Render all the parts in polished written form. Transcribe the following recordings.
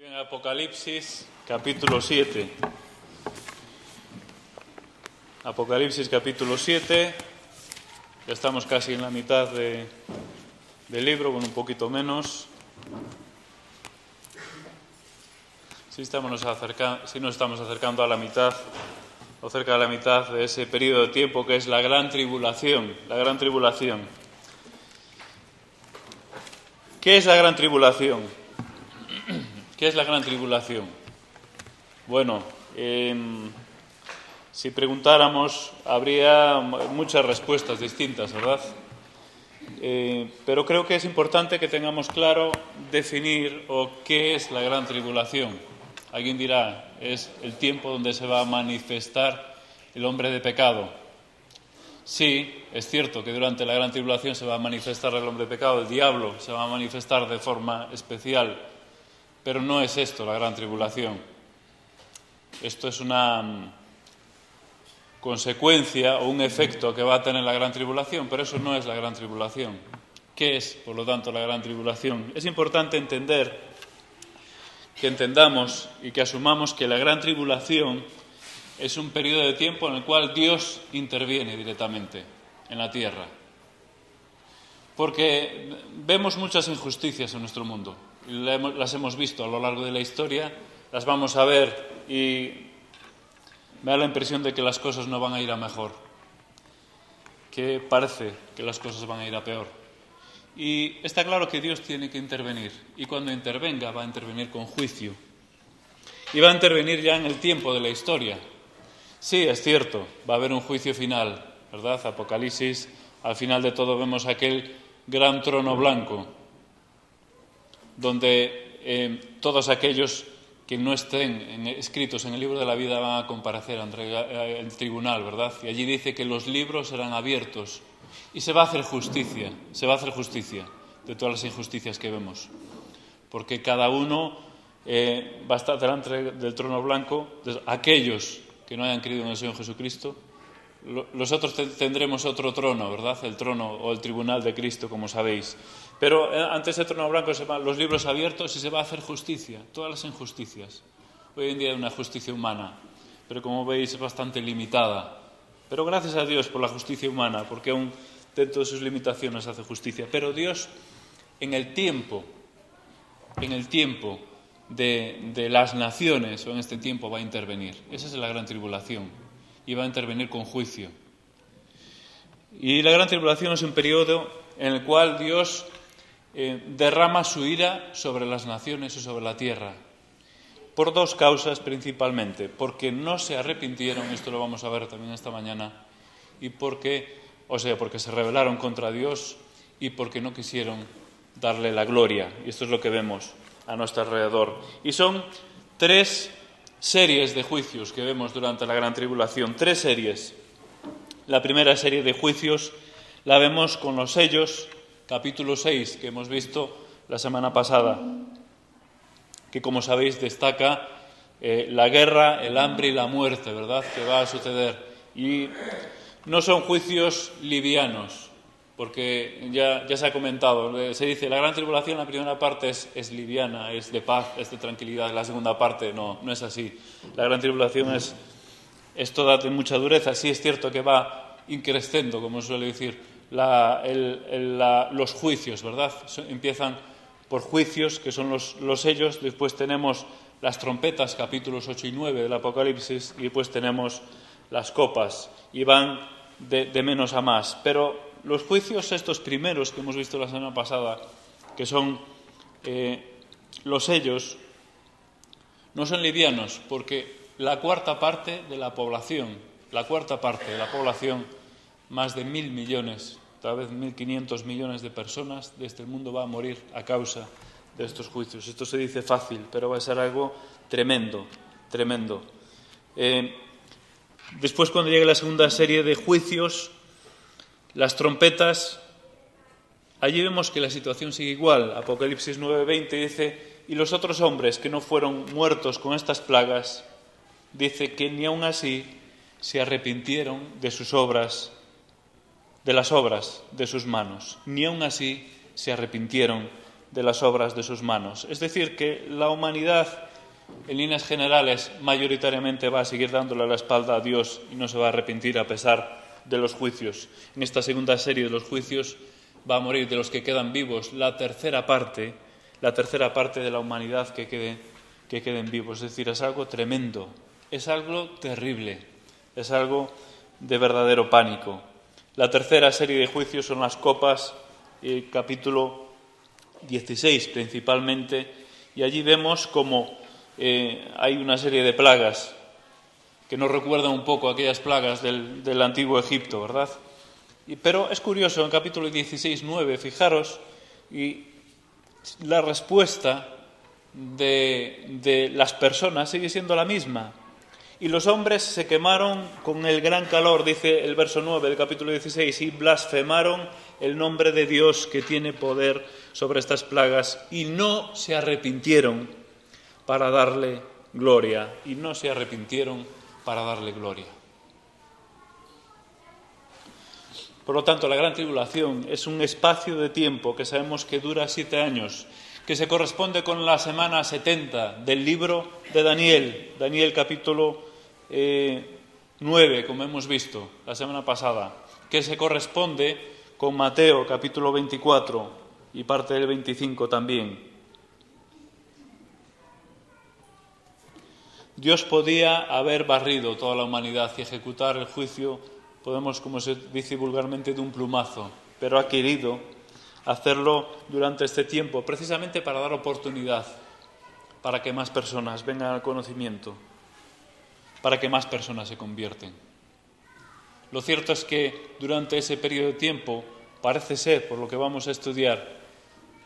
En Apocalipsis capítulo 7. Apocalipsis capítulo 7. Ya estamos casi en la mitad del libro, bueno, un poquito menos. Sí nos estamos acercando a la mitad, o cerca de la mitad de ese periodo de tiempo que es la gran tribulación. La gran tribulación. ¿Qué es la gran tribulación? ¿Qué es la gran tribulación? Bueno, si preguntáramos, habría muchas respuestas distintas, ¿verdad? Pero creo que es importante que tengamos claro definir qué es la gran tribulación. Alguien dirá, es el tiempo donde se va a manifestar el hombre de pecado. Sí, es cierto que durante la gran tribulación se va a manifestar el hombre de pecado, el diablo se va a manifestar de forma especial. Pero no es esto la gran tribulación. Esto es una consecuencia o un efecto que va a tener la gran tribulación, pero eso no es la gran tribulación. ¿Qué es, por lo tanto, la gran tribulación? Es importante que entendamos y que asumamos que la gran tribulación es un periodo de tiempo en el cual Dios interviene directamente en la tierra. Porque vemos muchas injusticias en nuestro mundo. Las hemos visto a lo largo de la historia, las vamos a ver y me da la impresión de que las cosas no van a ir a mejor, que parece que las cosas van a ir a peor. Y está claro que Dios tiene que intervenir, y cuando intervenga va a intervenir con juicio. Y va a intervenir ya en el tiempo de la historia. Sí, es cierto, va a haber un juicio final, ¿verdad? Apocalipsis, al final de todo vemos aquel gran trono blanco, donde todos aquellos que no estén escritos en el libro de la vida van a comparecer ante el tribunal, ¿verdad? Y allí dice que los libros serán abiertos y se va a hacer justicia de todas las injusticias que vemos. Porque cada uno va a estar delante del trono blanco. Aquellos que no hayan creído en el Señor Jesucristo, los otros tendremos otro trono, ¿verdad? El trono o el tribunal de Cristo, como sabéis. Pero ante ese trono blanco se van los libros abiertos y se va a hacer justicia, todas las injusticias. Hoy en día hay una justicia humana, pero como veis es bastante limitada. Pero gracias a Dios por la justicia humana, porque aún dentro de sus limitaciones hace justicia. Pero Dios, en el tiempo de las naciones, o en este tiempo va a intervenir. Esa es la gran tribulación. Y va a intervenir con juicio. Y la gran tribulación es un periodo en el cual Dios derrama su ira sobre las naciones y sobre la tierra. Por dos causas principalmente. Porque no se arrepintieron, esto lo vamos a ver también esta mañana, y porque se rebelaron contra Dios y porque no quisieron darle la gloria. Y esto es lo que vemos a nuestro alrededor. Y son 3 series de juicios que vemos durante la gran tribulación. 3 series. La primera serie de juicios la vemos con los sellos, capítulo 6, que hemos visto la semana pasada, que como sabéis destaca la guerra, el hambre y la muerte, ¿verdad?, que va a suceder. Y no son juicios livianos, porque ya se ha comentado, se dice la gran tribulación, la primera parte es liviana, es de paz, es de tranquilidad, la segunda parte no es así. La gran tribulación es toda de mucha dureza. Sí es cierto que va increciendo, como suele decir, los juicios, ¿verdad? Empiezan por juicios, que son los sellos, después tenemos las trompetas, capítulos 8 y 9 del Apocalipsis, y después tenemos las copas, y van de menos a más. Pero los juicios estos primeros que hemos visto la semana pasada, que son los sellos, no son livianos, porque la cuarta parte de la población, más de 1.000 millones, tal vez 1.500 millones de personas de este mundo va a morir a causa de estos juicios. Esto se dice fácil, pero va a ser algo tremendo. Después, cuando llegue la segunda serie de juicios, las trompetas, allí vemos que la situación sigue igual. Apocalipsis 9:20 dice: y los otros hombres que no fueron muertos con estas plagas, dice que ni aun así se arrepintieron de sus obras, de las obras de sus manos. Ni aun así se arrepintieron de las obras de sus manos. Es decir, que la humanidad, en líneas generales, mayoritariamente va a seguir dándole la espalda a Dios y no se va a arrepentir a pesar de los juicios. En esta segunda serie de los juicios va a morir, de los que quedan vivos, la tercera parte de la humanidad que queden vivos. Es decir, es algo tremendo, es algo terrible, es algo de verdadero pánico. La tercera serie de juicios son las copas, capítulo 16 principalmente, y allí vemos cómo hay una serie de plagas que nos recuerdan un poco aquellas plagas del antiguo Egipto, ¿verdad? Pero es curioso, en capítulo 16, 9, fijaros, y la respuesta de las personas sigue siendo la misma. Y los hombres se quemaron con el gran calor, dice el verso 9 del capítulo 16, y blasfemaron el nombre de Dios que tiene poder sobre estas plagas, y no se arrepintieron para darle gloria. Y no se arrepintieron para darle gloria. Por lo tanto, la gran tribulación es un espacio de tiempo que sabemos que dura 7 años, que se corresponde con la semana 70 del libro de Daniel, Daniel capítulo 9, como hemos visto la semana pasada, que se corresponde con Mateo capítulo 24 y parte del 25 también. Dios podía haber barrido toda la humanidad y ejecutar el juicio, podemos, como se dice vulgarmente, de un plumazo, pero ha querido hacerlo durante este tiempo, precisamente para dar oportunidad, para que más personas vengan al conocimiento, para que más personas se convierten. Lo cierto es que durante ese periodo de tiempo, parece ser, por lo que vamos a estudiar,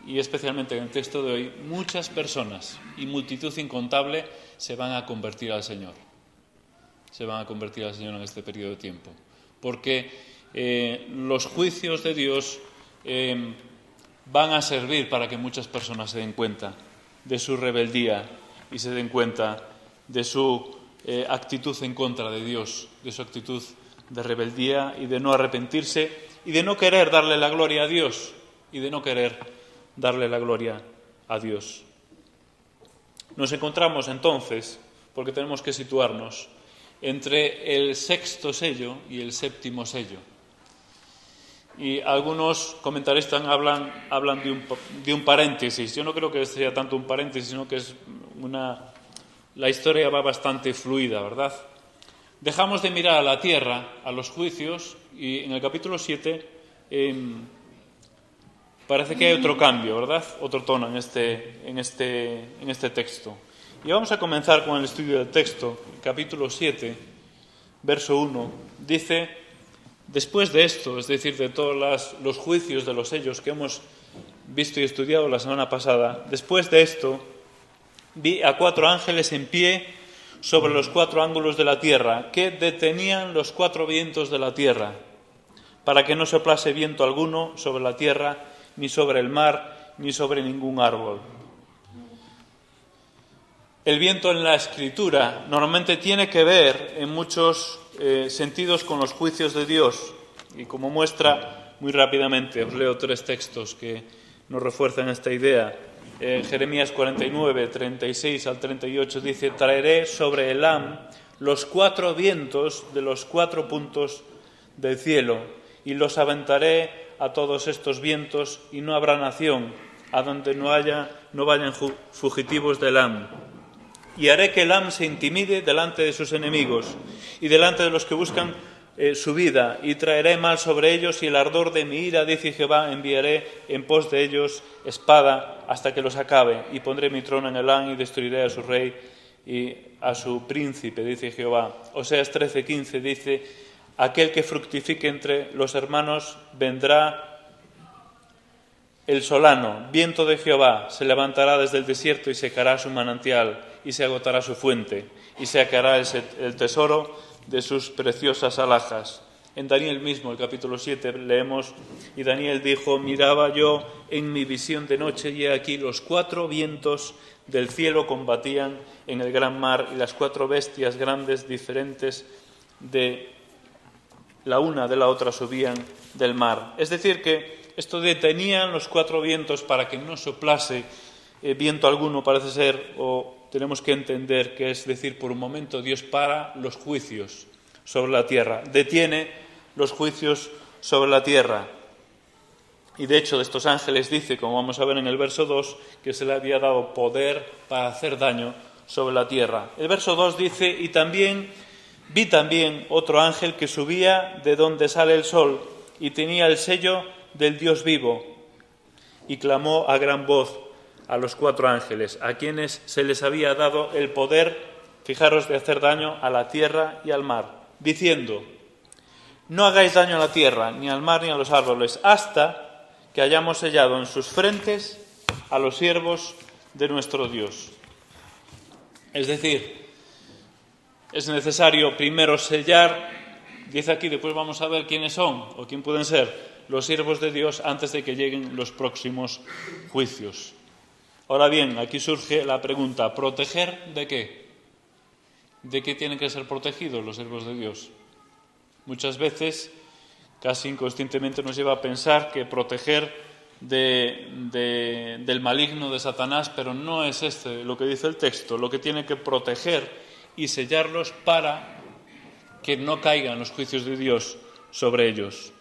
y especialmente en el texto de hoy, muchas personas y multitud incontable se van a convertir al Señor. Se van a convertir al Señor en este periodo de tiempo. Porque los juicios de Dios van a servir para que muchas personas se den cuenta de su rebeldía y se den cuenta de su actitud en contra de Dios, de su actitud de rebeldía y de no arrepentirse y de no querer darle la gloria a Dios y de no querer darle la gloria a Dios. Nos encontramos entonces, porque tenemos que situarnos, entre el sexto sello y el séptimo sello. Y algunos comentaristas hablan de un paréntesis. Yo no creo que sea tanto un paréntesis, sino que es la historia va bastante fluida, ¿verdad? Dejamos de mirar a la tierra, a los juicios, y en el capítulo 7 parece que hay otro cambio, ¿verdad? Otro tono en este texto. Y vamos a comenzar con el estudio del texto. El capítulo 7, verso 1, dice: después de esto, es decir, de todos los juicios de los sellos que hemos visto y estudiado la semana pasada, después de esto vi a 4 ángeles en pie sobre los 4 ángulos de la tierra, que detenían los 4 vientos de la tierra, para que no soplase viento alguno sobre la tierra, ni sobre el mar, ni sobre ningún árbol. El viento en la Escritura normalmente tiene que ver en muchos sentidos con los juicios de Dios. Y como muestra, muy rápidamente, os leo 3 textos que nos refuerzan esta idea. Jeremías 49, 36 al 38 dice: traeré sobre Elam los 4 vientos de los 4 puntos del cielo, y los aventaré a todos estos vientos, y no habrá nación a donde no vayan fugitivos de Elam. Y haré que Elam se intimide delante de sus enemigos y delante de los que buscan su vida, y traeré mal sobre ellos, y el ardor de mi ira, dice Jehová, enviaré en pos de ellos espada hasta que los acabe, y pondré mi trono en Elam y destruiré a su rey y a su príncipe, dice Jehová. Oseas 13:15 dice: aquel que fructifique entre los hermanos vendrá el solano, viento de Jehová, se levantará desde el desierto y secará su manantial, y se agotará su fuente, y sacará el tesoro de sus preciosas alhajas. En Daniel mismo, el capítulo 7, leemos: y Daniel dijo: miraba yo en mi visión de noche, y he aquí los 4 vientos del cielo combatían en el gran mar, y las 4 bestias grandes, diferentes de la una de la otra, subían del mar. Es decir, que esto de tenían los 4 vientos para que no soplase viento alguno, parece ser, o tenemos que entender que es decir, por un momento Dios para los juicios sobre la tierra, detiene los juicios sobre la tierra. Y de hecho de estos ángeles dice, como vamos a ver en el verso 2, que se le había dado poder para hacer daño sobre la tierra. El verso 2 dice, y vi también otro ángel que subía de donde sale el sol y tenía el sello del Dios vivo y clamó a gran voz a los 4 ángeles, a quienes se les había dado el poder, fijaros, de hacer daño a la tierra y al mar, diciendo, no hagáis daño a la tierra, ni al mar, ni a los árboles, hasta que hayamos sellado en sus frentes a los siervos de nuestro Dios. Es decir, es necesario primero sellar, dice aquí, después vamos a ver quiénes son o quién pueden ser los siervos de Dios antes de que lleguen los próximos juicios. Ahora bien, aquí surge la pregunta, ¿proteger de qué? ¿De qué tienen que ser protegidos los siervos de Dios? Muchas veces, casi inconscientemente, nos lleva a pensar que proteger del maligno, de Satanás, pero no es este lo que dice el texto. Lo que tiene que proteger y sellarlos para que no caigan los juicios de Dios sobre ellos.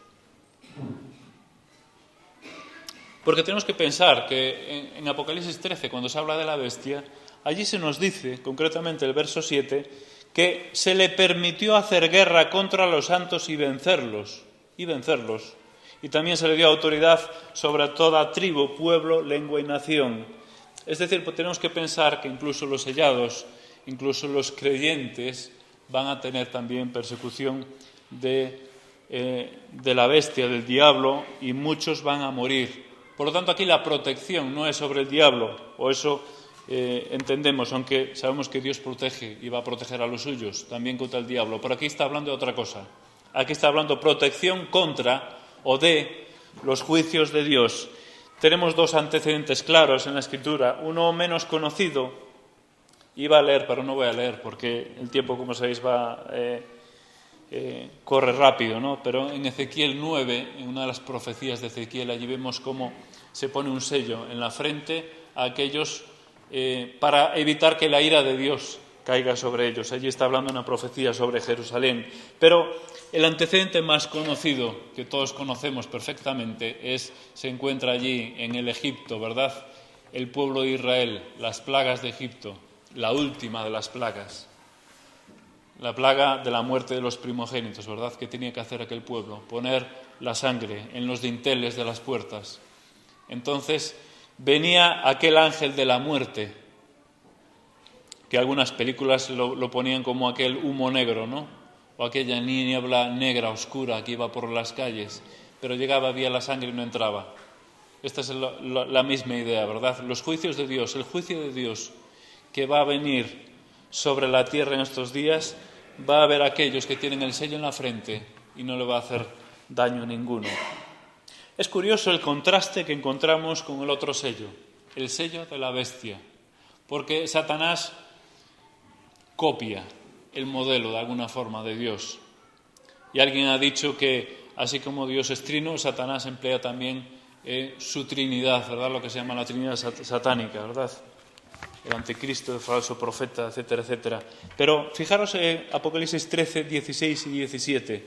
Porque tenemos que pensar que en Apocalipsis 13, cuando se habla de la bestia, allí se nos dice, concretamente el verso 7, que se le permitió hacer guerra contra los santos y vencerlos. Y también se le dio autoridad sobre toda tribu, pueblo, lengua y nación. Es decir, pues tenemos que pensar que incluso los sellados, incluso los creyentes, van a tener también persecución de la bestia, del diablo, y muchos van a morir. Por lo tanto, aquí la protección no es sobre el diablo, o eso entendemos, aunque sabemos que Dios protege y va a proteger a los suyos, también contra el diablo. Pero aquí está hablando de otra cosa. Aquí está hablando protección contra o de los juicios de Dios. Tenemos 2 antecedentes claros en la Escritura. Uno menos conocido, iba a leer, pero no voy a leer, porque el tiempo, como sabéis, corre rápido, ¿no? Pero en Ezequiel 9, en una de las profecías de Ezequiel, allí vemos cómo se pone un sello en la frente a aquellos para evitar que la ira de Dios caiga sobre ellos. Allí está hablando una profecía sobre Jerusalén. Pero el antecedente más conocido, que todos conocemos perfectamente, se encuentra allí en el Egipto, ¿verdad? El pueblo de Israel, las plagas de Egipto, la última de las plagas. La plaga de la muerte de los primogénitos, ¿verdad? ¿Qué tenía que hacer aquel pueblo? Poner la sangre en los dinteles de las puertas. Entonces venía aquel ángel de la muerte, que algunas películas lo ponían como aquel humo negro, ¿no? O aquella niebla negra, oscura, que iba por las calles, pero llegaba, había la sangre y no entraba. Esta es la misma idea, ¿verdad? Los juicios de Dios, el juicio de Dios que va a venir sobre la tierra en estos días, va a haber aquellos que tienen el sello en la frente y no le va a hacer daño ninguno. Es curioso el contraste que encontramos con el otro sello, el sello de la bestia, porque Satanás copia el modelo de alguna forma de Dios. Y alguien ha dicho que así como Dios es trino, Satanás emplea también su trinidad, ¿verdad? Lo que se llama la trinidad satánica, ¿verdad? El anticristo, el falso profeta, etcétera, etcétera. Pero fijaros en Apocalipsis 13, 16 y 17.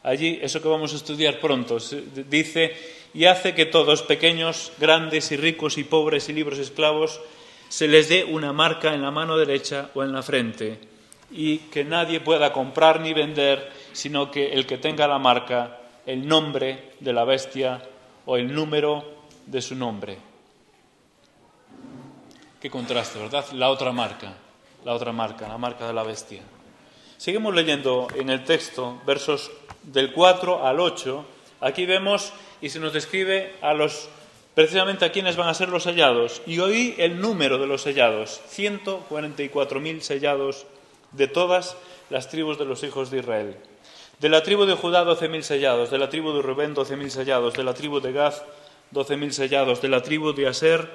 Allí, eso que vamos a estudiar pronto, dice, y hace que todos, pequeños, grandes y ricos y pobres y libres esclavos, se les dé una marca en la mano derecha o en la frente, y que nadie pueda comprar ni vender, sino que el que tenga la marca, el nombre de la bestia o el número de su nombre. Qué contraste, ¿verdad? La otra marca, la marca de la bestia. Seguimos leyendo en el texto, versos del 4 al 8. Aquí vemos y se nos describe precisamente a quiénes van a ser los sellados. Y oí el número de los sellados, 144.000 sellados de todas las tribus de los hijos de Israel. De la tribu de Judá, 12.000 sellados. De la tribu de Rubén, 12.000 sellados. De la tribu de Gad, 12.000 sellados. De la tribu de Aser,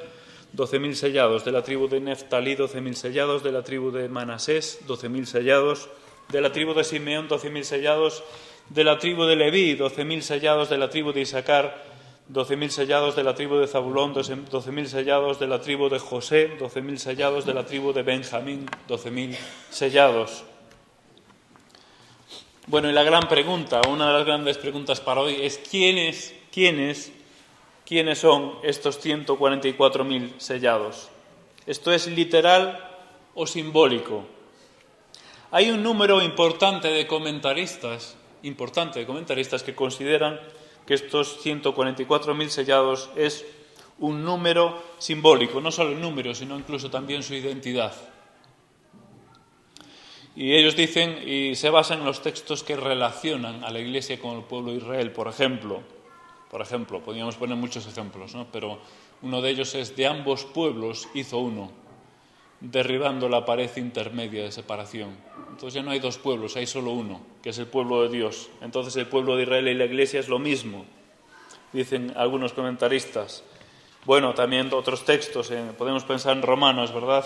12.000 sellados. De la tribu de Neftalí, 12.000 sellados. De la tribu de Manasés, 12.000 sellados. De la tribu de Simeón, 12.000 sellados. De la tribu de Leví, 12.000 sellados. De la tribu de Isaacar, 12.000 sellados de la tribu de Zabulón, 12.000 sellados de la tribu de José, 12.000 sellados de la tribu de Benjamín, 12.000 sellados. Bueno, y la gran pregunta, una de las grandes preguntas para hoy es ¿quiénes son estos 144.000 sellados? ¿Esto es literal o simbólico? Hay un número importante de comentaristas que consideran que estos 144.000 sellados es un número simbólico, no solo el número, sino incluso también su identidad. Y ellos dicen, y se basan en los textos que relacionan a la Iglesia con el pueblo de Israel. Por ejemplo, podríamos poner muchos ejemplos, ¿no? Pero uno de ellos es: de ambos pueblos hizo uno, derribando la pared intermedia de separación. Entonces ya no hay dos pueblos, hay solo uno, que es el pueblo de Dios. Entonces el pueblo de Israel y la Iglesia es lo mismo, dicen algunos comentaristas. Bueno, también otros textos, podemos pensar en Romanos, ¿verdad?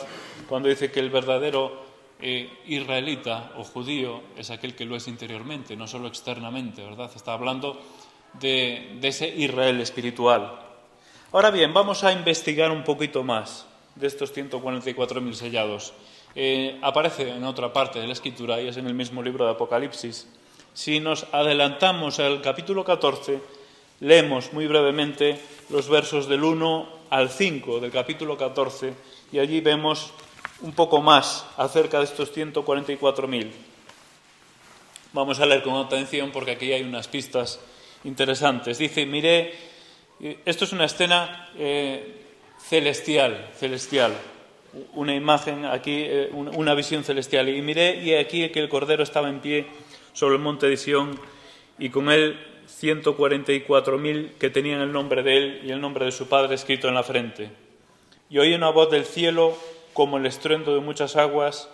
Cuando dice que el verdadero israelita o judío es aquel que lo es interiormente, no solo externamente, ¿verdad? Está hablando de ese Israel espiritual. Ahora bien, vamos a investigar un poquito más de estos 144.000 sellados. Aparece en otra parte de la Escritura y es en el mismo libro de Apocalipsis. Si nos adelantamos al capítulo 14, leemos muy brevemente los versos del 1 al 5 del capítulo 14 y allí vemos un poco más acerca de estos 144.000. Vamos a leer con atención porque aquí hay unas pistas interesantes. Dice, miré, esto es una escena celestial, una imagen aquí, una visión celestial. Y miré, y aquí que el Cordero estaba en pie sobre el monte de Sión, y con él 144.000 que tenían el nombre de él y el nombre de su Padre escrito en la frente. Y oí una voz del cielo como el estruendo de muchas aguas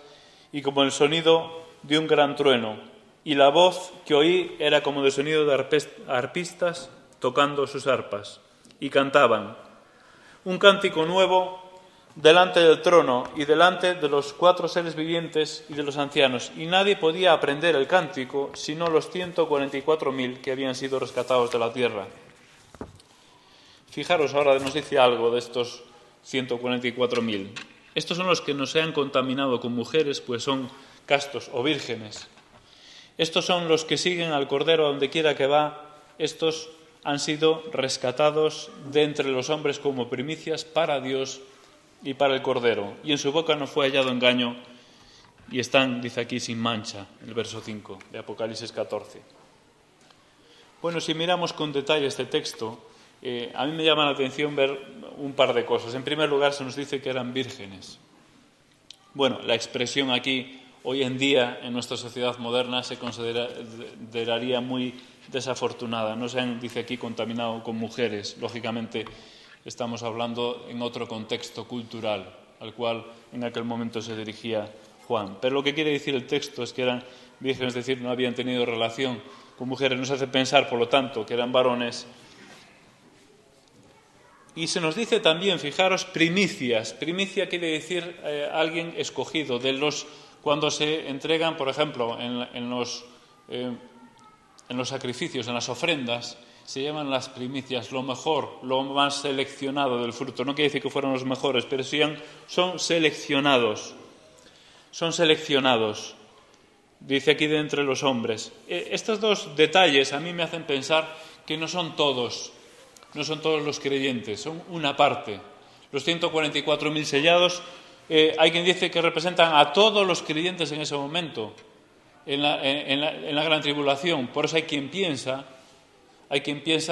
y como el sonido de un gran trueno. Y la voz que oí era como de sonido de arpistas tocando sus arpas. Y cantaban un cántico nuevo delante del trono y delante de los 4 seres vivientes y de los ancianos. Y nadie podía aprender el cántico sino los 144.000 que habían sido rescatados de la tierra. Fijaros, ahora nos dice algo de estos 144.000. Estos son los que no se han contaminado con mujeres, pues son castos o vírgenes. Estos son los que siguen al Cordero a donde quiera que va. Estos han sido rescatados de entre los hombres como primicias para Dios y para el Cordero. Y en su boca no fue hallado engaño. Y están, dice aquí, sin mancha, el verso 5 de Apocalipsis 14. Bueno, si miramos con detalle este texto, a mí me llama la atención ver un par de cosas. En primer lugar, se nos dice que eran vírgenes. Bueno, la expresión aquí, hoy en día, en nuestra sociedad moderna, se consideraría muy desafortunada. No se han, dice aquí, contaminado con mujeres. Lógicamente, estamos hablando en otro contexto cultural, al cual en aquel momento se dirigía Juan. Pero lo que quiere decir el texto es que eran vírgenes, es decir, no habían tenido relación con mujeres. Nos hace pensar, por lo tanto, que eran varones. Y se nos dice también, fijaros, primicias. Primicia quiere decir alguien escogido. Cuando se entregan, por ejemplo, en los sacrificios, en las ofrendas, se llaman las primicias, lo mejor, lo más seleccionado del fruto. No quiere decir que fueran los mejores, pero son seleccionados. Son seleccionados, dice aquí de entre los hombres. Estos dos detalles a mí me hacen pensar que no son todos los creyentes, son una parte. Los 144.000 sellados, hay quien dice que representan a todos los creyentes en ese momento, en la gran tribulación. Por eso hay quien piensa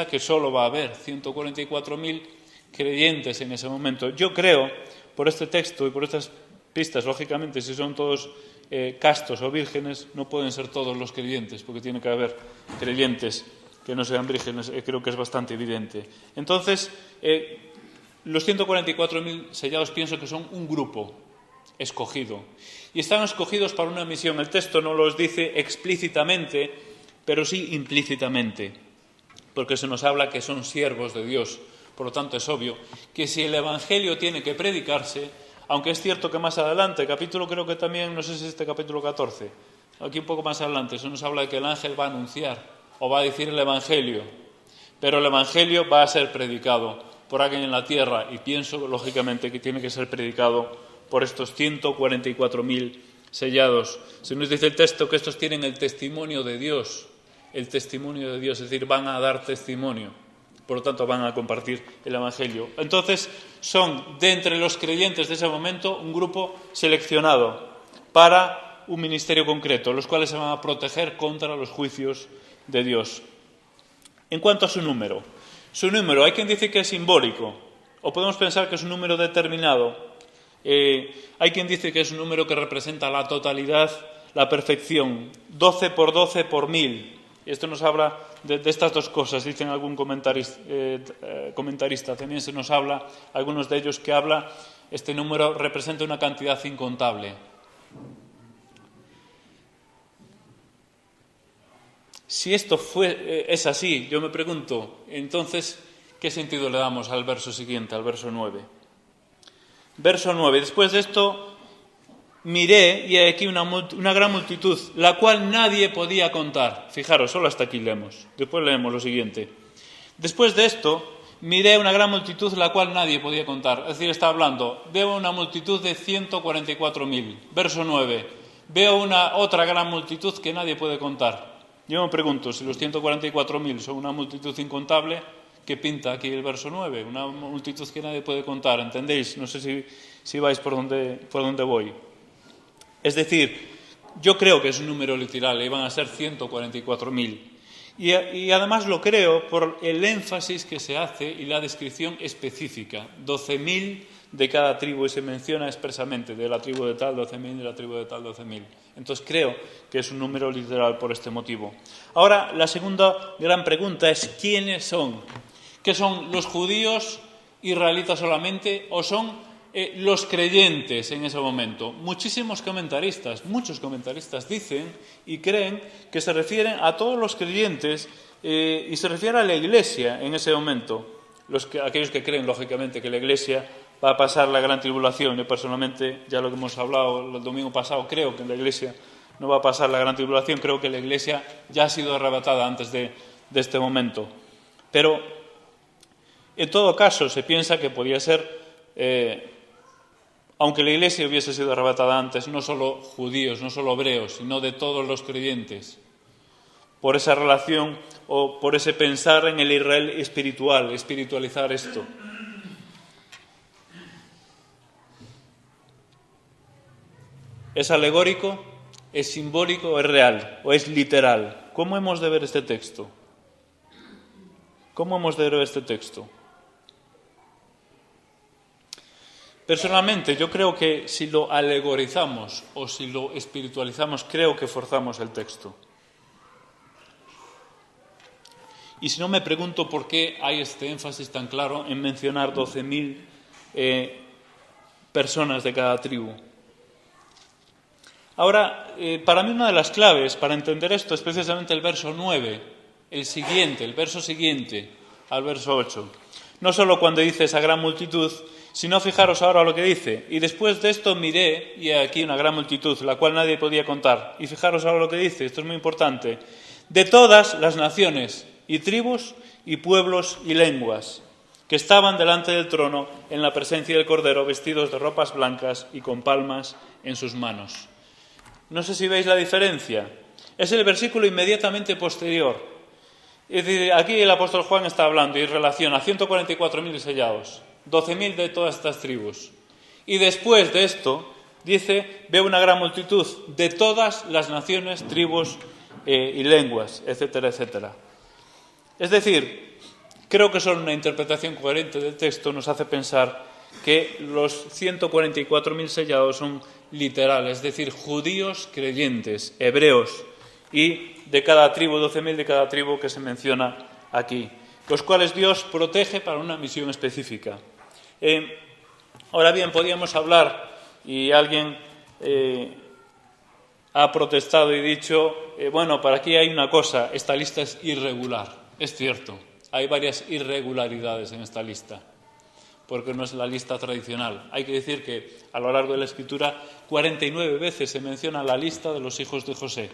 que solo va a haber 144.000 creyentes en ese momento. Yo creo, por este texto y por estas pistas, lógicamente, si son todos castos o vírgenes, no pueden ser todos los creyentes, porque tiene que haber creyentes que no sean vírgenes, creo que es bastante evidente. Entonces, los 144.000 sellados pienso que son un grupo escogido. Y están escogidos para una misión. El texto no los dice explícitamente, pero sí implícitamente, porque se nos habla que son siervos de Dios. Por lo tanto, es obvio que si el Evangelio tiene que predicarse, aunque es cierto que más adelante, capítulo creo que también, no sé si es este capítulo 14, aquí un poco más adelante, se nos habla de que el ángel va a anunciar o va a decir el Evangelio. pero el Evangelio va a ser predicado por alguien en la tierra, y pienso, lógicamente, que tiene que ser predicado por estos 144.000 sellados. Se nos dice el texto que estos tienen el testimonio de Dios, es decir, van a dar testimonio, por lo tanto van a compartir el Evangelio. Entonces son, de entre los creyentes de ese momento, un grupo seleccionado para un ministerio concreto, los cuales se van a proteger contra los juicios de Dios. En cuanto a su número, hay quien dice que es simbólico, o podemos pensar que es un número determinado. Hay quien dice que es un número que representa la totalidad, la perfección, 12 por 12 por 1000. Esto nos habla de estas dos cosas, dicen algún comentarista. También se nos habla, algunos de ellos, que habla, este número representa una cantidad incontable. Si esto es así, yo me pregunto, entonces, ¿qué sentido le damos al verso siguiente, al verso 9? Verso 9. Después de esto, miré y hay aquí una gran multitud, la cual nadie podía contar. Fijaros, solo hasta aquí leemos. Después leemos lo siguiente. Después de esto, miré una gran multitud, la cual nadie podía contar. Es decir, está hablando, veo una multitud de 144.000. Verso 9. Veo otra gran multitud que nadie puede contar. Yo me pregunto, si los 144.000 son una multitud incontable, ¿qué pinta aquí el verso 9? Una multitud que nadie puede contar, ¿entendéis? No sé si vais por dónde voy. Es decir, yo creo que es un número literal, iban a ser 144.000. Y además lo creo por el énfasis que se hace y la descripción específica. 12.000 de cada tribu, y se menciona expresamente, de la tribu de tal 12.000, de la tribu de tal 12.000. Entonces creo que es un número literal por este motivo. Ahora, la segunda gran pregunta es, ¿quiénes son? ¿Qué son los judíos israelitas solamente o son los creyentes en ese momento? Muchos comentaristas dicen y creen que se refieren a todos los creyentes y se refiere a la Iglesia en ese momento. Aquellos que creen, lógicamente, que la Iglesia va a pasar la gran tribulación. Yo personalmente, ya lo que hemos hablado el domingo pasado, creo que la Iglesia no va a pasar la gran tribulación, creo que la Iglesia ya ha sido arrebatada antes de este momento. Pero, en todo caso, se piensa que podía ser, aunque la Iglesia hubiese sido arrebatada antes, no solo judíos, no solo hebreos, sino de todos los creyentes, por esa relación o por ese pensar en el Israel espiritual, espiritualizar esto. ¿Es alegórico? ¿Es simbólico? ¿O es real? ¿O es literal? ¿Cómo hemos de ver este texto? Personalmente, yo creo que si lo alegorizamos o si lo espiritualizamos, creo que forzamos el texto. Y si no, me pregunto por qué hay este énfasis tan claro en mencionar 12.000 personas de cada tribu. Ahora, para mí una de las claves para entender esto es precisamente el verso 9, el verso siguiente al verso 8. No solo cuando dice esa gran multitud, sino fijaros ahora lo que dice. Y después de esto miré, y aquí una gran multitud, la cual nadie podía contar. Y fijaros ahora lo que dice, esto es muy importante. De todas las naciones y tribus y pueblos y lenguas que estaban delante del trono en la presencia del Cordero, vestidos de ropas blancas y con palmas en sus manos. No sé si veis la diferencia. Es el versículo inmediatamente posterior. Es decir, aquí el apóstol Juan está hablando y relaciona 144.000 sellados, 12.000 de todas estas tribus. Y después de esto, dice, veo una gran multitud de todas las naciones, tribus y lenguas, etcétera, etcétera. Es decir, creo que solo una interpretación coherente del texto nos hace pensar que los 144.000 sellados son literales, es decir, judíos creyentes, hebreos, y de cada tribu, 12.000 de cada tribu que se menciona aquí, los cuales Dios protege para una misión específica. Ahora bien, podríamos hablar, y alguien ha protestado y dicho, bueno, para aquí hay una cosa, esta lista es irregular. Es cierto, hay varias irregularidades en esta lista, porque no es la lista tradicional. Hay que decir que a lo largo de la Escritura 49 veces se menciona la lista de los hijos de José.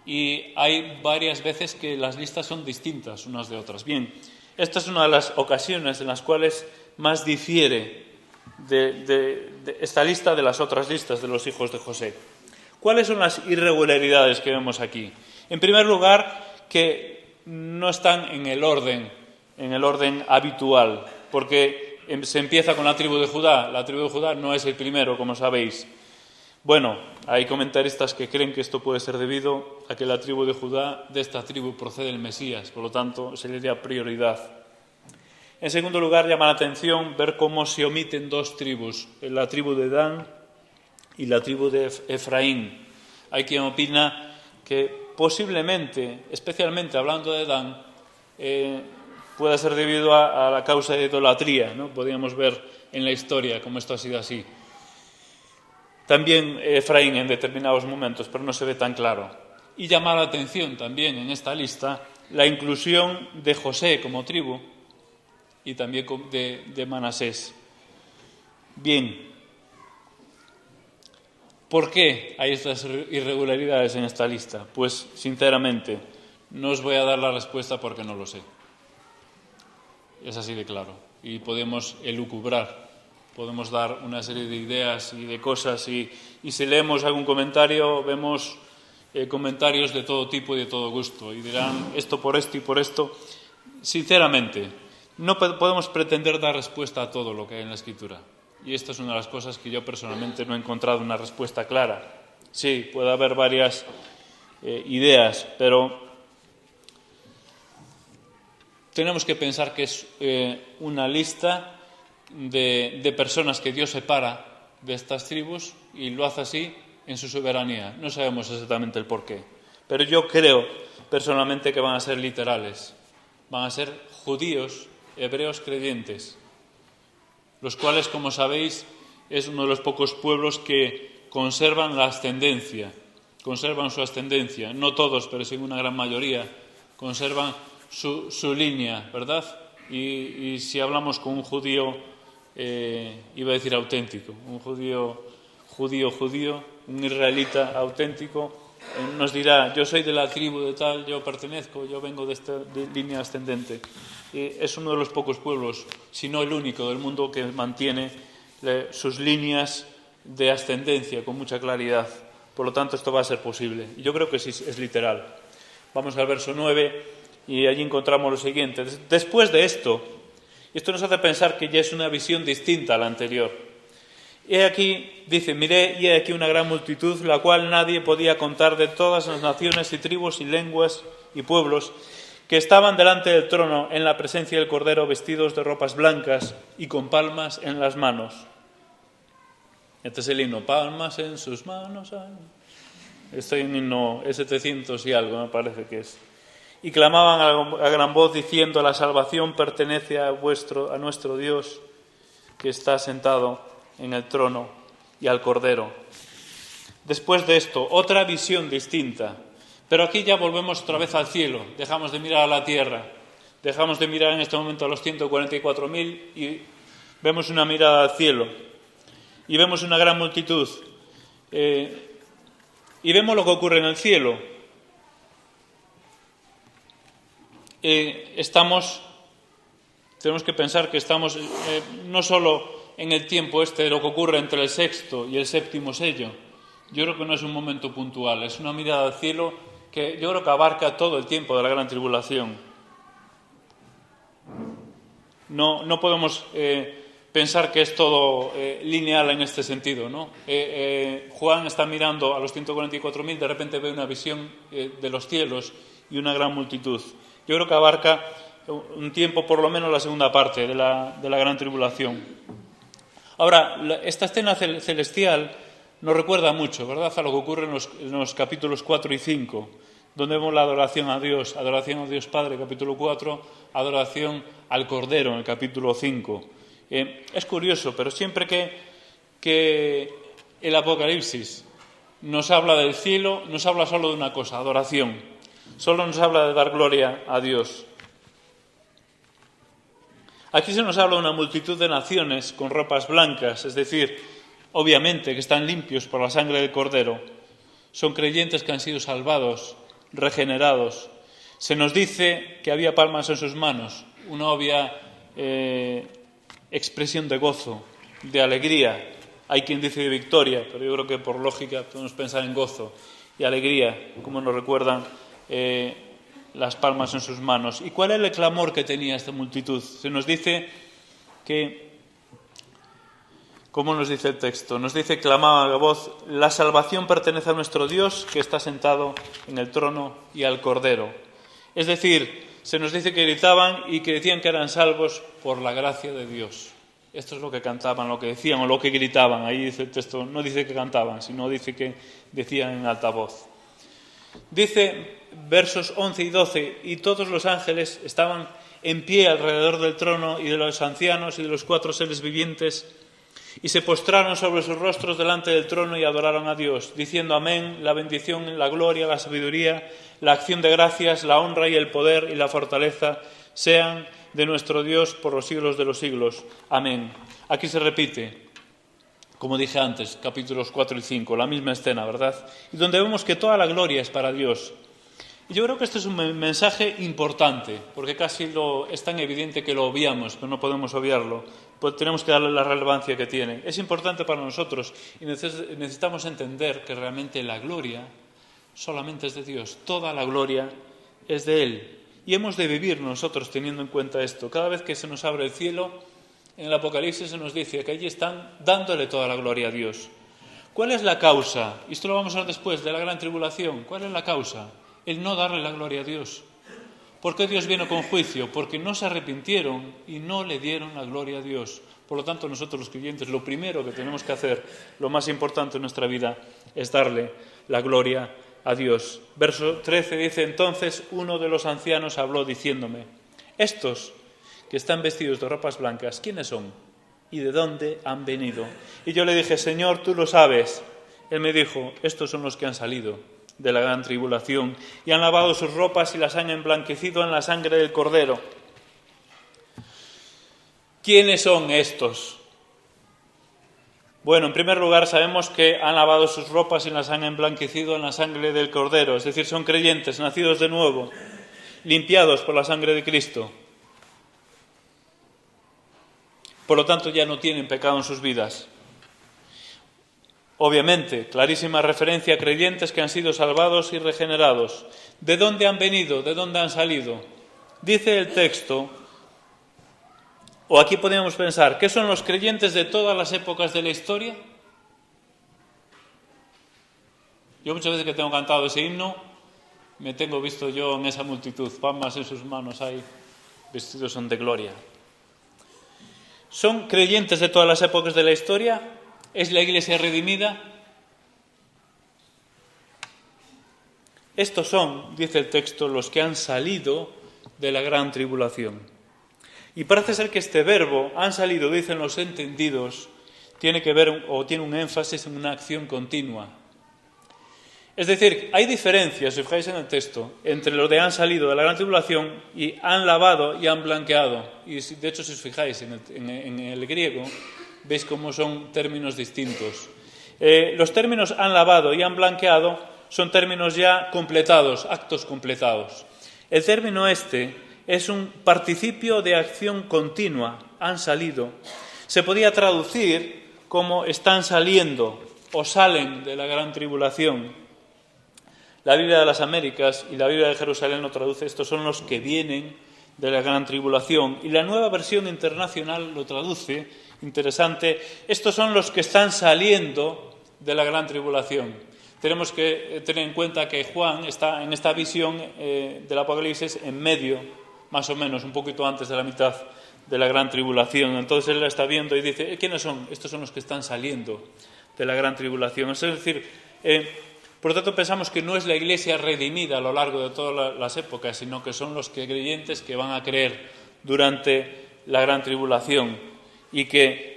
y hay varias veces que las listas son distintas unas de otras. Bien, esta es una de las ocasiones en las cuales más difiere de esta lista de las otras listas de los hijos de José. ¿Cuáles son las irregularidades que vemos aquí? En primer lugar, que no están en el orden habitual, porque se empieza con la tribu de Judá. La tribu de Judá no es el primero, como sabéis. Bueno, hay comentaristas que creen que esto puede ser debido a que la tribu de Judá, de esta tribu procede el Mesías, por lo tanto se le da prioridad. En segundo lugar, llama la atención ver cómo se omiten dos tribus, la tribu de Dan y la tribu de Efraín. Hay quien opina que posiblemente, especialmente hablando de Dan, pueda ser debido a la causa de idolatría, ¿no? Podríamos ver en la historia cómo esto ha sido así. También Efraín en determinados momentos, pero no se ve tan claro. Y llama la atención también en esta lista la inclusión de José como tribu y también de Manasés. Bien, ¿por qué hay estas irregularidades en esta lista? Pues, sinceramente, no os voy a dar la respuesta porque no lo sé. Es así de claro. Y podemos elucubrar, podemos dar una serie de ideas y de cosas. Y si leemos algún comentario, vemos comentarios de todo tipo y de todo gusto. Y dirán esto por esto y por esto. Sinceramente, no podemos pretender dar respuesta a todo lo que hay en la Escritura. Y esta es una de las cosas que yo personalmente no he encontrado una respuesta clara. Sí, puede haber varias ideas, pero tenemos que pensar que es una lista de personas que Dios separa de estas tribus y lo hace así en su soberanía. No sabemos exactamente el porqué, pero yo creo personalmente que van a ser literales. Van a ser judíos, hebreos creyentes, los cuales, como sabéis, es uno de los pocos pueblos que conservan la ascendencia, conservan su ascendencia. No todos, pero sí una gran mayoría conservan su línea, ¿verdad? Y si hablamos con un judío, iba a decir auténtico, un judío, un israelita auténtico, nos dirá, yo soy de la tribu de tal, yo pertenezco, yo vengo de esta línea ascendente. Y es uno de los pocos pueblos, si no el único del mundo, que mantiene sus líneas de ascendencia con mucha claridad. Por lo tanto, esto va a ser posible. Y yo creo que sí es literal. Vamos al verso 9 y allí encontramos lo siguiente. Después de esto nos hace pensar que ya es una visión distinta a la anterior. He aquí, dice, miré y he aquí una gran multitud, la cual nadie podía contar, de todas las naciones y tribus y lenguas y pueblos, que estaban delante del trono en la presencia del Cordero, vestidos de ropas blancas y con palmas en las manos. Este es el himno, palmas en sus manos. Estoy en himno 700 y algo, me parece que es. Y clamaban a gran voz diciendo, la salvación pertenece a nuestro Dios, que está sentado en el trono, y al Cordero. Después de esto, otra visión distinta. Pero aquí ya volvemos otra vez al cielo, dejamos de mirar a la tierra, dejamos de mirar en este momento a los 144.000 y vemos una mirada al cielo. Y vemos una gran multitud. Y vemos lo que ocurre en el cielo. Tenemos que pensar que estamos no solo en el tiempo de lo que ocurre entre el sexto y el séptimo sello. Yo creo que no es un momento puntual, es una mirada al cielo que yo creo que abarca todo el tiempo de la gran tribulación. No podemos pensar que es todo lineal en este sentido, ¿no? Juan está mirando a los 144.000, de repente ve una visión de los cielos y una gran multitud. Yo creo que abarca un tiempo, por lo menos la segunda parte de la gran tribulación. Ahora, esta escena celestial nos recuerda mucho, ¿verdad?, a lo que ocurre en los capítulos 4 y 5, donde vemos la adoración a Dios Padre, capítulo 4, adoración al Cordero, en el capítulo 5. Es curioso, pero siempre que el Apocalipsis nos habla del cielo, nos habla solo de una cosa, adoración. Solo nos habla de dar gloria a Dios. Aquí se nos habla de una multitud de naciones con ropas blancas, es decir, obviamente que están limpios por la sangre del Cordero. Son creyentes que han sido salvados regenerados. Se nos dice que había palmas en sus manos, una obvia expresión de gozo, de alegría. Hay quien dice de victoria, pero yo creo que por lógica podemos pensar en gozo y alegría, como nos recuerdan las palmas en sus manos. ¿Y cuál era el clamor que tenía esta multitud? Se nos dice que, ¿cómo nos dice el texto? Nos dice, clamaban a voz, la salvación pertenece a nuestro Dios, que está sentado en el trono, y al Cordero. Es decir, se nos dice que gritaban y que decían que eran salvos por la gracia de Dios. Esto es lo que cantaban, lo que decían o lo que gritaban. Ahí dice el texto, no dice que cantaban, sino dice que decían en alta voz. Dice versos 11 y 12, y todos los ángeles estaban en pie alrededor del trono y de los ancianos y de los 4 seres vivientes, y se postraron sobre sus rostros delante del trono y adoraron a Dios, diciendo amén, la bendición, la gloria, la sabiduría, la acción de gracias, la honra y el poder y la fortaleza sean de nuestro Dios por los siglos de los siglos. Amén. Aquí se repite, como dije antes, capítulos 4 y 5, la misma escena, ¿verdad? Y donde vemos que toda la gloria es para Dios. Y yo creo que este es un mensaje importante, porque casi es tan evidente que lo obviamos, pero no podemos obviarlo. Pues tenemos que darle la relevancia que tiene. Es importante para nosotros y necesitamos entender que realmente la gloria solamente es de Dios. Toda la gloria es de Él. Y hemos de vivir nosotros teniendo en cuenta esto. Cada vez que se nos abre el cielo, en el Apocalipsis se nos dice que allí están dándole toda la gloria a Dios. ¿Cuál es la causa? Y esto lo vamos a ver después de la gran tribulación. ¿Cuál es la causa? El no darle la gloria a Dios. ¿Por qué Dios vino con juicio? Porque no se arrepintieron y no le dieron la gloria a Dios. Por lo tanto, nosotros los creyentes, lo primero que tenemos que hacer, lo más importante en nuestra vida, es darle la gloria a Dios. Verso 13 dice, entonces uno de los ancianos habló diciéndome, estos que están vestidos de ropas blancas, ¿quiénes son? ¿Y de dónde han venido? Y yo le dije, Señor, tú lo sabes. Él me dijo, estos son los que han salido de la gran tribulación y han lavado sus ropas y las han emblanquecido en la sangre del Cordero. ¿Quiénes son estos? Bueno, en primer lugar sabemos que han lavado sus ropas y las han emblanquecido en la sangre del Cordero, es decir, son creyentes, nacidos de nuevo, limpiados por la sangre de Cristo. Por lo tanto, ya no tienen pecado en sus vidas. Obviamente, clarísima referencia a creyentes que han sido salvados y regenerados. ¿De dónde han venido? ¿De dónde han salido? Dice el texto, o aquí podríamos pensar, ¿qué son los creyentes de todas las épocas de la historia? Yo muchas veces que tengo cantado ese himno, me tengo visto yo en esa multitud, palmas en sus manos ahí, vestidos son de gloria. ¿Son creyentes de todas las épocas de la historia? ¿Es la Iglesia redimida? Estos son, dice el texto, los que han salido de la gran tribulación. Y parece ser que este verbo, han salido, dicen los entendidos, tiene que ver o tiene un énfasis en una acción continua. Es decir, hay diferencias, si os fijáis en el texto, entre lo de han salido de la gran tribulación y han lavado y han blanqueado. Y de hecho, si os fijáis en el griego, veis cómo son términos distintos. Los términos han lavado y han blanqueado son términos ya completados, actos completados. El término este es un participio de acción continua, han salido. Se podía traducir como están saliendo o salen de la gran tribulación. La Biblia de las Américas y la Biblia de Jerusalén lo traduce, estos son los que vienen de la gran tribulación. Y la Nueva Versión Internacional lo traduce, interesante, estos son los que están saliendo de la gran tribulación. Tenemos que tener en cuenta que Juan está en esta visión del Apocalipsis en medio, más o menos, un poquito antes de la mitad de la gran tribulación. Entonces él la está viendo y dice, ¿quiénes son? Estos son los que están saliendo de la gran tribulación. Es decir, por lo tanto pensamos que no es la Iglesia redimida a lo largo de todas las épocas, sino que son los creyentes que van a creer durante la gran tribulación y que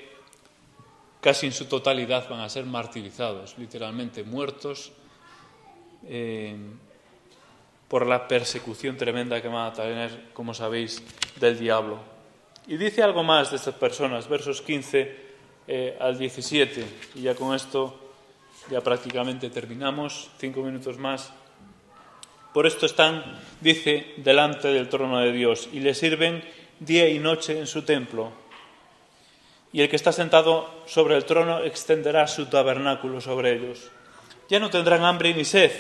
casi en su totalidad van a ser martirizados, literalmente muertos por la persecución tremenda que van a tener, como sabéis, del diablo. Y dice algo más de estas personas, versos 15 al 17, y ya con esto ya prácticamente terminamos, 5 minutos más. Por esto están, dice, delante del trono de Dios y le sirven día y noche en su templo. Y el que está sentado sobre el trono extenderá su tabernáculo sobre ellos. Ya no tendrán hambre ni sed,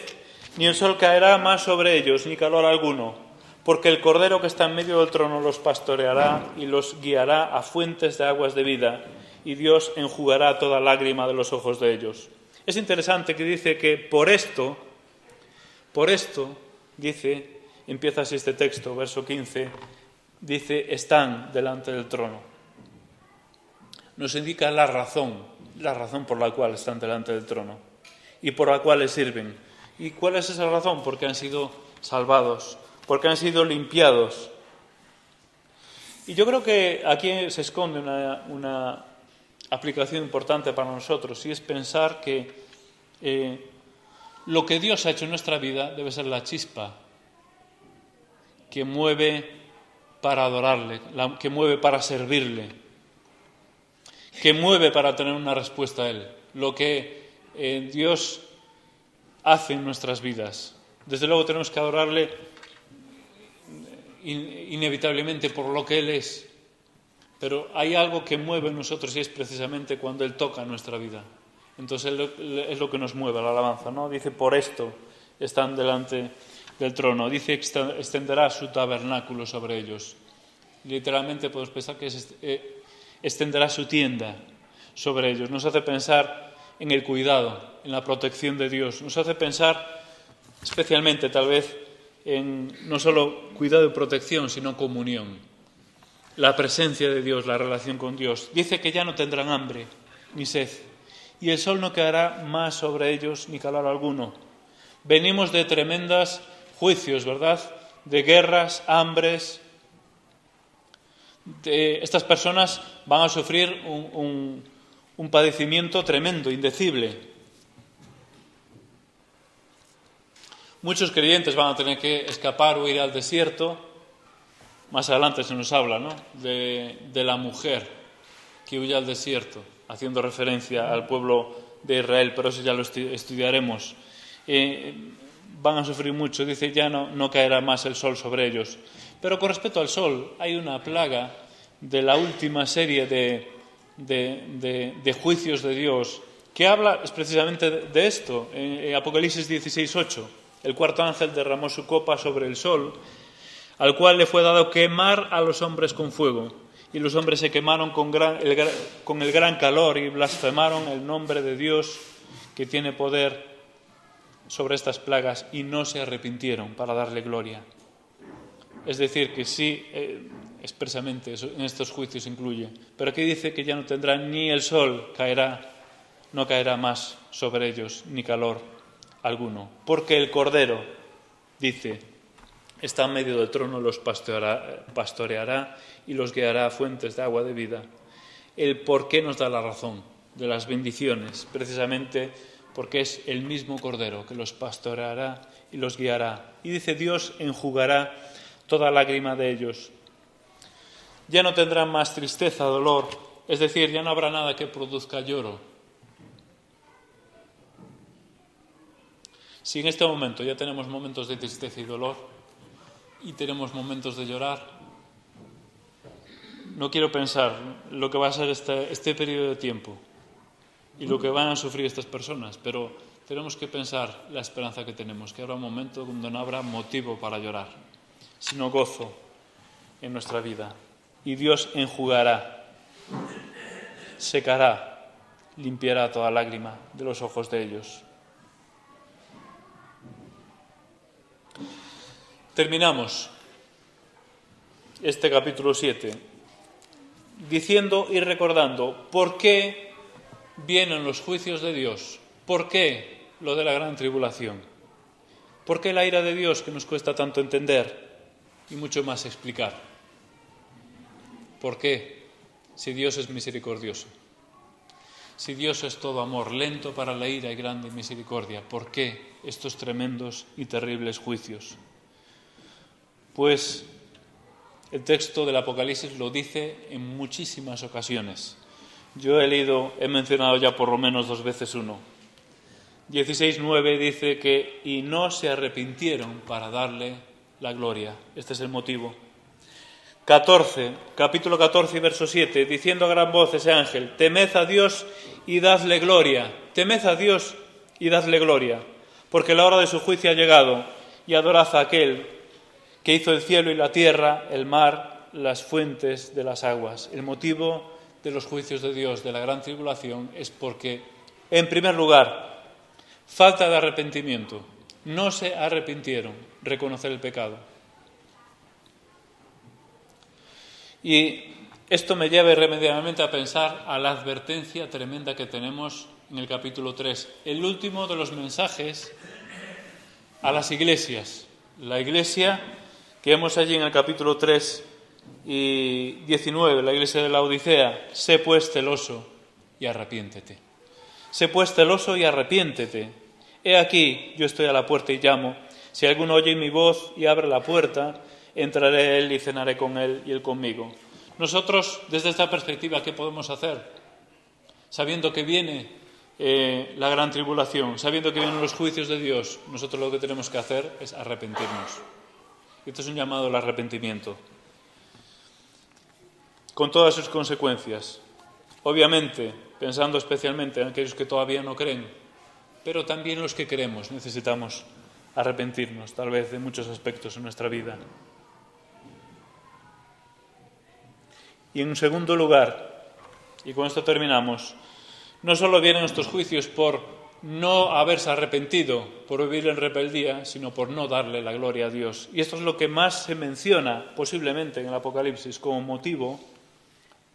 ni el sol caerá más sobre ellos, ni calor alguno, porque el Cordero que está en medio del trono los pastoreará y los guiará a fuentes de aguas de vida, y Dios enjugará toda lágrima de los ojos de ellos. Es interesante que dice que por esto, dice, empieza así este texto, verso 15, dice, están delante del trono. Nos indica la razón por la cual están delante del trono y por la cual les sirven. ¿Y cuál es esa razón? Porque han sido salvados, porque han sido limpiados. Y yo creo que aquí se esconde una aplicación importante para nosotros, y es pensar que lo que Dios ha hecho en nuestra vida debe ser la chispa que mueve para adorarle, que mueve para servirle, que mueve para tener una respuesta a Él. Lo que Dios hace en nuestras vidas. Desde luego tenemos que adorarle inevitablemente por lo que Él es, pero hay algo que mueve en nosotros y es precisamente cuando Él toca nuestra vida. Entonces es lo que nos mueve, la alabanza, ¿no? Dice, por esto están delante del trono. Dice, extenderá su tabernáculo sobre ellos. Literalmente podemos pensar que extenderá su tienda sobre ellos. Nos hace pensar en el cuidado, en la protección de Dios. Nos hace pensar especialmente, tal vez, en no solo cuidado y protección, sino comunión. La presencia de Dios, la relación con Dios. Dice que ya no tendrán hambre ni sed, y el sol no caerá más sobre ellos ni calor alguno. Venimos de tremendos juicios, ¿verdad? De guerras, hambres. Estas personas van a sufrir un padecimiento tremendo, indecible. Muchos creyentes van a tener que escapar o ir al desierto. Más adelante se nos habla, ¿no?, de la mujer que huye al desierto, haciendo referencia al pueblo de Israel, pero eso ya lo estudiaremos. Van a sufrir mucho, dice, ya no caerá más el sol sobre ellos. Pero con respecto al sol, hay una plaga de la última serie de juicios de Dios que habla precisamente de esto. En Apocalipsis 16:8, el cuarto ángel derramó su copa sobre el sol, al cual le fue dado quemar a los hombres con fuego. Y los hombres se quemaron con el gran calor y blasfemaron el nombre de Dios que tiene poder sobre estas plagas y no se arrepintieron para darle gloria. Es decir, que sí, expresamente en estos juicios incluye, pero aquí dice que ya no tendrán ni el sol no caerá más sobre ellos, ni calor alguno, porque el Cordero, dice, está en medio del trono, los pastoreará y los guiará a fuentes de agua de vida. El por qué nos da la razón de las bendiciones, precisamente porque es el mismo Cordero que los pastoreará y los guiará. Y dice, Dios enjugará toda lágrima de ellos. Ya no tendrán más tristeza, dolor, es decir, ya no habrá nada que produzca lloro. Si en este momento ya tenemos momentos de tristeza y dolor y tenemos momentos de llorar, no quiero pensar lo que va a ser este periodo de tiempo y lo que van a sufrir estas personas, pero tenemos que pensar la esperanza que tenemos, que habrá un momento donde no habrá motivo para llorar, sino gozo en nuestra vida. Y Dios enjugará, secará, limpiará toda lágrima de los ojos de ellos. Terminamos este capítulo 7 diciendo y recordando por qué vienen los juicios de Dios, por qué lo de la gran tribulación, por qué la ira de Dios que nos cuesta tanto entender y mucho más explicar. ¿Por qué? Si Dios es misericordioso, si Dios es todo amor, lento para la ira y grande en misericordia, ¿por qué estos tremendos y terribles juicios? Pues el texto del Apocalipsis lo dice en muchísimas ocasiones. Yo he mencionado ya por lo menos 2 veces uno. 16:9 dice que y no se arrepintieron para darle la gloria. Este es el motivo. Capítulo 14, verso 7, diciendo a gran voz ese ángel: temed a Dios y dadle gloria. Temed a Dios y dadle gloria, porque la hora de su juicio ha llegado, y adorad a aquel que hizo el cielo y la tierra, el mar, las fuentes de las aguas. El motivo de los juicios de Dios, de la gran tribulación, es porque, en primer lugar, falta de arrepentimiento. No se arrepintieron, reconocer el pecado. Y esto me lleva irremediablemente a pensar a la advertencia tremenda que tenemos en el capítulo 3, el último de los mensajes a las iglesias. La iglesia que vemos allí en el capítulo 3 y 19, la iglesia de la Odisea: sé pues celoso y arrepiéntete. Sé pues celoso y arrepiéntete. He aquí, yo estoy a la puerta y llamo. Si alguno oye mi voz y abre la puerta, entraré a él y cenaré con él y él conmigo. Nosotros, desde esta perspectiva, ¿qué podemos hacer? Sabiendo que viene la gran tribulación, sabiendo que vienen los juicios de Dios, nosotros lo que tenemos que hacer es arrepentirnos. Esto es un llamado al arrepentimiento, con todas sus consecuencias. Obviamente, pensando especialmente en aquellos que todavía no creen, pero también los que creemos necesitamos arrepentirnos, tal vez, de muchos aspectos en nuestra vida. Y en segundo lugar, y con esto terminamos, no solo vienen estos juicios por no haberse arrepentido, por vivir en rebeldía, sino por no darle la gloria a Dios. Y esto es lo que más se menciona posiblemente en el Apocalipsis como motivo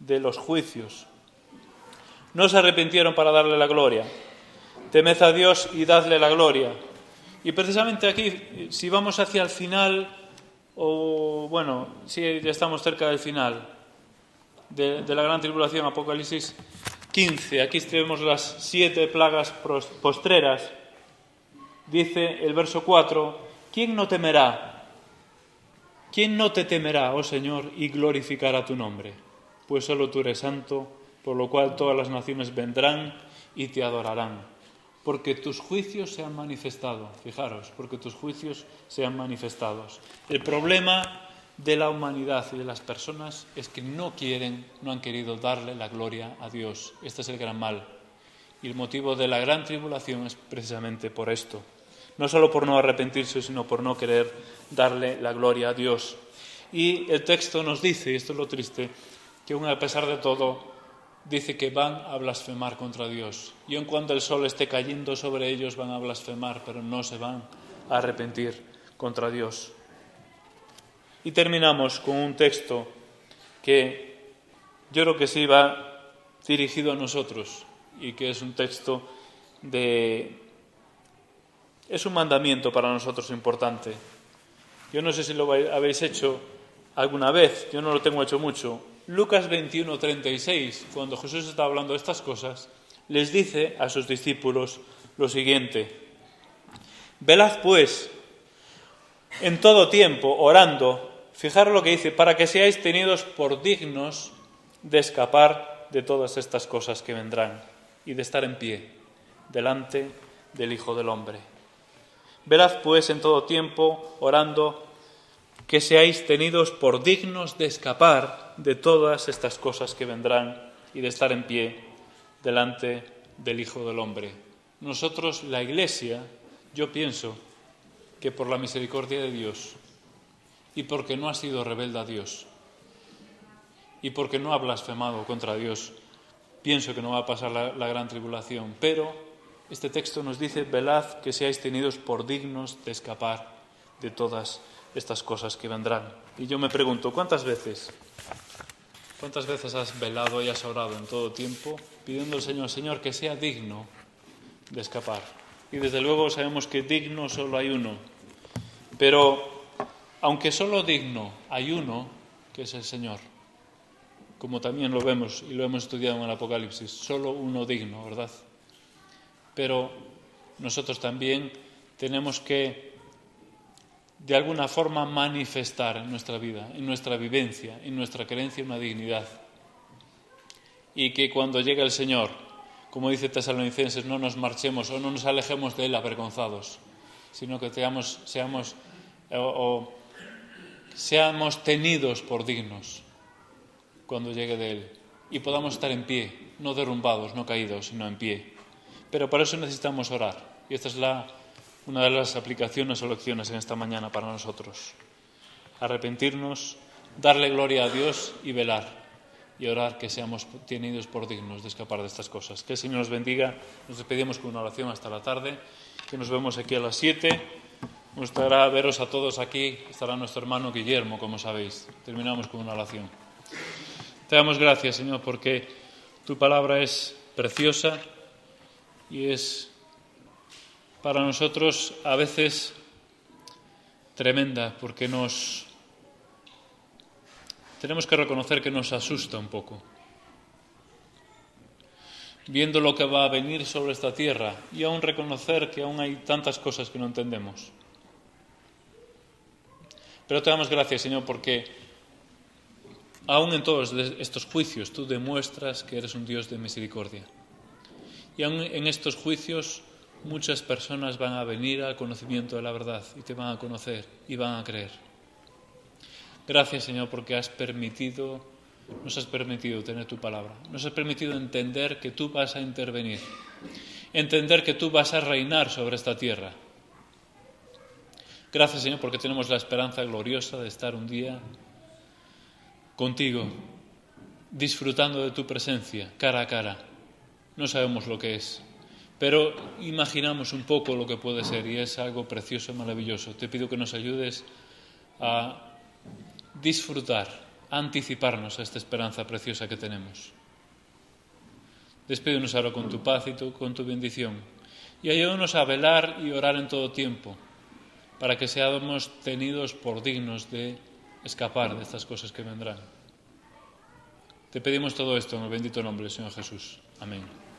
de los juicios. No se arrepintieron para darle la gloria. Temed a Dios y dadle la gloria. Y precisamente aquí, si vamos hacia el final, si ya estamos cerca del final de la gran tribulación, Apocalipsis 15, aquí tenemos las 7 plagas postreras. Dice el verso 4: ¿quién no temerá? ¿Quién no te temerá, oh Señor, y glorificará tu nombre? Pues solo tú eres santo, por lo cual todas las naciones vendrán y te adorarán. Porque tus juicios se han manifestado. Fijaros, porque tus juicios se han manifestado. El problema de la humanidad y de las personas es que no han querido darle la gloria a Dios. Este es el gran mal. Y el motivo de la gran tribulación es precisamente por esto. No solo por no arrepentirse, sino por no querer darle la gloria a Dios. Y el texto nos dice, y esto es lo triste, que aún a pesar de todo, dice que van a blasfemar contra Dios. Y aun cuando el sol esté cayendo sobre ellos, van a blasfemar, pero no se van a arrepentir contra Dios. Y terminamos con un texto que yo creo que sí va dirigido a nosotros y que es un texto es un mandamiento para nosotros importante. Yo no sé si lo habéis hecho alguna vez, yo no lo tengo hecho mucho. Lucas 21:36, cuando Jesús está hablando de estas cosas, les dice a sus discípulos lo siguiente: velad pues en todo tiempo, orando. Fijaros lo que dice: para que seáis tenidos por dignos de escapar de todas estas cosas que vendrán y de estar en pie delante del Hijo del Hombre. Velad pues en todo tiempo, orando, que seáis tenidos por dignos de escapar de todas estas cosas que vendrán y de estar en pie delante del Hijo del Hombre. Nosotros, la Iglesia, yo pienso que por la misericordia de Dios y porque no ha sido rebelde a Dios y porque no ha blasfemado contra Dios, pienso que no va a pasar la gran tribulación. Pero este texto nos dice: velad que seáis tenidos por dignos de escapar de todas estas cosas que vendrán. Y yo me pregunto, ¿cuántas veces has velado y has orado en todo tiempo pidiendo al Señor que sea digno de escapar? Y desde luego sabemos que digno solo hay uno, pero aunque solo digno hay uno, que es el Señor, como también lo vemos y lo hemos estudiado en el Apocalipsis, solo uno digno, ¿verdad? Pero nosotros también tenemos que, de alguna forma, manifestar en nuestra vida, en nuestra vivencia, en nuestra creencia, una dignidad. Y que cuando llegue el Señor, como dice Tesalonicenses, no nos marchemos o no nos alejemos de Él avergonzados, sino que seamos tenidos por dignos cuando llegue de Él y podamos estar en pie, no derrumbados, no caídos, sino en pie. Pero para eso necesitamos orar, y esta es una de las aplicaciones o lecciones en esta mañana para nosotros. Arrepentirnos, darle gloria a Dios y velar. Y orar que seamos tenidos por dignos de escapar de estas cosas. Que el Señor nos bendiga. Nos despedimos con una oración hasta la tarde. Que nos vemos aquí a las 7. Me gustará veros a todos aquí. Estará nuestro hermano Guillermo, como sabéis. Terminamos con una oración. Te damos gracias, Señor, porque tu palabra es preciosa y es para nosotros a veces tremenda, porque tenemos que reconocer que nos asusta un poco. Viendo lo que va a venir sobre esta tierra y aún reconocer que aún hay tantas cosas que no entendemos. Pero te damos gracias, Señor, porque aún en todos estos juicios tú demuestras que eres un Dios de misericordia. Y aún en estos juicios muchas personas van a venir al conocimiento de la verdad y te van a conocer y van a creer. Gracias, Señor, porque nos has permitido tener tu palabra. Nos has permitido entender que tú vas a intervenir. Entender que tú vas a reinar sobre esta tierra. Gracias, Señor, porque tenemos la esperanza gloriosa de estar un día contigo, disfrutando de tu presencia, cara a cara. No sabemos lo que es, pero imaginamos un poco lo que puede ser y es algo precioso y maravilloso. Te pido que nos ayudes a disfrutar, a anticiparnos a esta esperanza preciosa que tenemos. Despídenos ahora con tu paz y con tu bendición. Y ayúdanos a velar y orar en todo tiempo, para que seamos tenidos por dignos de escapar de estas cosas que vendrán. Te pedimos todo esto en el bendito nombre del Señor Jesús. Amén.